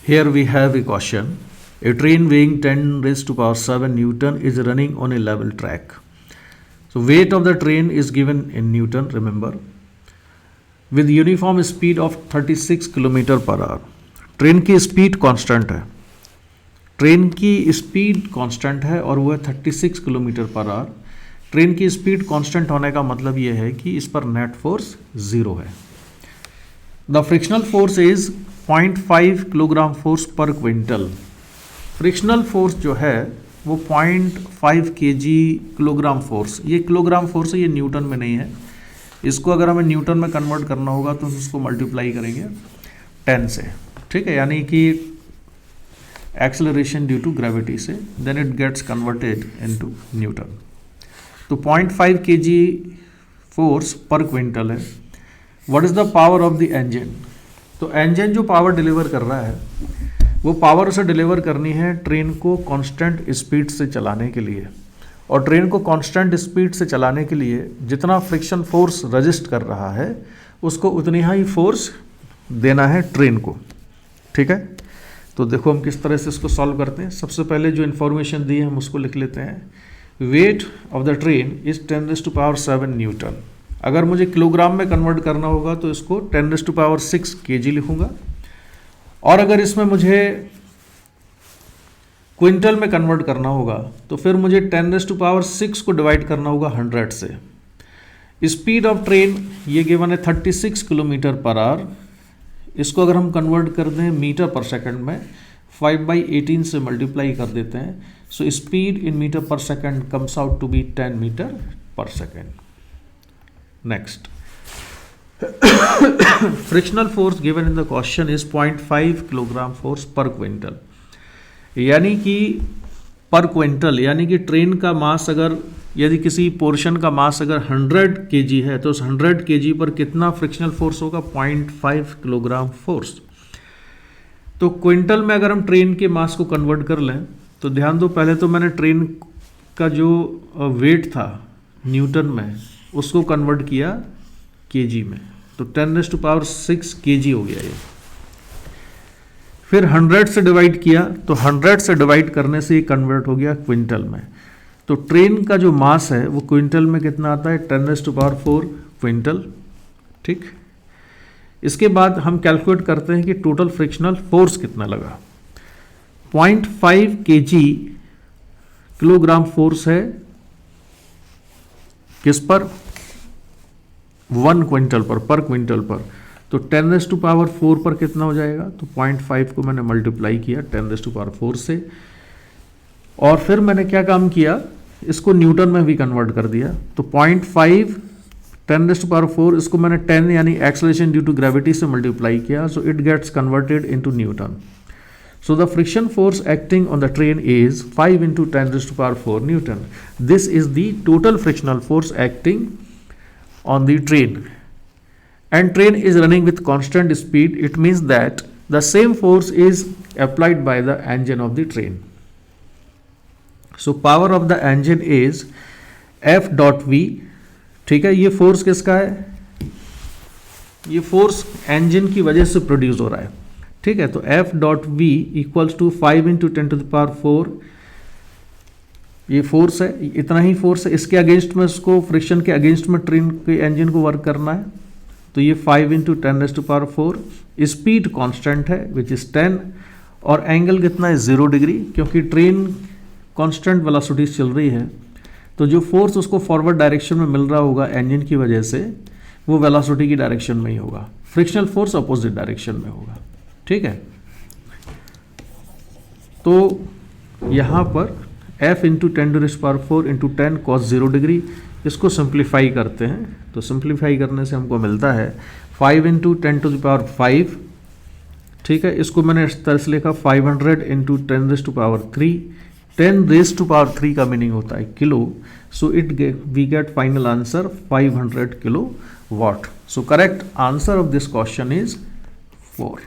Here we have a question. A train weighing 10 raised to power 7 Newton is running on a level track. So weight of the train is given in Newton, remember, with uniform speed of 36 km per hour. Train की speed constant है, train की speed constant है और वो है 36 kilometre per hour. Train की speed constant होने का मतलब ये है कि इस पर नेट फोर्स जीरो है। The frictional force is 0.5 kilogram force पर क्विंटल। फ्रिक्शनल फोर्स जो है वो 0.5 किलोग्राम फोर्स, ये किलोग्राम फोर्स है, ये न्यूटन में नहीं है। इसको अगर हमें न्यूटन में कन्वर्ट करना होगा तो उसको मल्टीप्लाई करेंगे 10 से, ठीक है, यानी कि एक्सेलरेशन ड्यू टू ग्रेविटी से, then it gets converted into newton. तो 0.5 kg फोर्स पर क्विंटल है। What is the power of the engine? तो इंजन जो पावर डिलीवर कर रहा है वो पावर उसे डिलीवर करनी है ट्रेन को कांस्टेंट स्पीड से चलाने के लिए, और ट्रेन को कांस्टेंट स्पीड से चलाने के लिए जितना फ्रिक्शन फोर्स रजिस्ट कर रहा है उसको उतनी ही फोर्स देना है ट्रेन को, ठीक है। तो देखो हम किस तरह से इसको सॉल्व करते हैं। सबसे पहले जो इन्फॉर्मेशन दी है हम उसको लिख लेते हैं। Weight of the train is 10⁻⁷ Newton. अगर मुझे किलोग्राम में कन्वर्ट करना होगा तो इसको 10⁻⁶ kg लिखूंगा, और अगर इसमें मुझे क्विंटल में कन्वर्ट करना होगा तो फिर मुझे 10⁻⁶ को डिवाइड करना होगा 100 से। स्पीड ऑफ ट्रेन ये गिवन है 36 किलोमीटर पर आवर। इसको अगर हम कन्वर्ट कर दें मीटर पर सेकंड में 5/18 से मल्टीप्लाई कर देते हैं, सो स्पीड इन मीटर पर second comes out to be 10 metre पर second. Next, frictional force given in the question is 0.5 kilogram force पर क्विंटल, यानी कि पर क्विंटल, यानी कि ट्रेन का मास अगर, यदि किसी पोर्शन का मास अगर 100 kg है तो उस 100 kg पर कितना फ्रिक्शनल फोर्स होगा? 0.5 किलोग्राम फोर्स। तो क्विंटल में अगर हम ट्रेन के मास को कन्वर्ट कर लें तो ध्यान दो, पहले तो मैंने ट्रेन का जो वेट था न्यूटन में उसको कन्वर्ट किया केजी में, तो 10⁻⁶ kg हो गया ये। फिर 100 से डिवाइड किया तो 100 से डिवाइड करने से ये कन्वर्ट हो गया क्विंटल में। तो ट्रेन का जो मास है वो क्विंटल में कितना आता है? 10⁻⁴ क्विंटल, ठीक। इसके बाद हम कैलकुलेट करते हैं कि टोटल फ्रिक्शनल फोर्स कितना लगा। 0.5 kg किलोग्राम फोर्स है किस पर? 1 क्विंटल पर क्विंटल पर। तो 10⁻⁴ पर कितना हो जाएगा? तो 0.5 को मैंने मल्टीप्लाई किया 10⁻⁴ से, और फिर मैंने क्या काम किया, इसको न्यूटन में भी कन्वर्ट कर दिया। तो 0.5 10⁻⁴, इसको मैंने 10 यानी एक्सेलरेशन ड्यू टू ग्रेविटी से मल्टीप्लाई किया, so it gets converted into newton. So the friction force acting on the train is 5 × 10⁻⁴ newton. This is the total frictional force acting on the train, and train is running with constant speed. It means that the same force is applied by the engine of the train. So power of the engine is F.V, ठीक है। ये force किसका है? ये force engine की वजह से produce हो रहा है, ठीक है। तो F.V इक्वल्स टू 5 × 10⁻⁴, ये फोर्स है, इतना ही फोर्स है। इसके अगेंस्ट में, इसको फ्रिक्शन के अगेंस्ट में ट्रेन के इंजन को वर्क करना है, तो ये 5 × 10⁻⁴। स्पीड कांस्टेंट है विच इज 10, और एंगल कितना है? 0 डिग्री, क्योंकि ट्रेन कांस्टेंट वेलोसिटी चल रही है। तो जो फोर्स उसको फॉरवर्ड डायरेक्शन में मिल रहा होगा इंजन की वजह से, वो वेलोसिटी की डायरेक्शन में ही होगा। फ्रिक्शनल फोर्स अपोजिट डायरेक्शन में होगा, ठीक है। तो यहाँ पर F × 10⁻⁴ × 10 cos 0 डिग्री, इसको सिंप्लीफाई करते हैं, तो सिंप्लीफाई करने से हमको मिलता है 5 × 10⁵, ठीक है। इसको मैंने इस तरह से लिखा 500 × 10⁻3। 10⁻³ का मीनिंग होता है kilo, so we get final answer 500 kilowatt. So correct answer of this question is 4।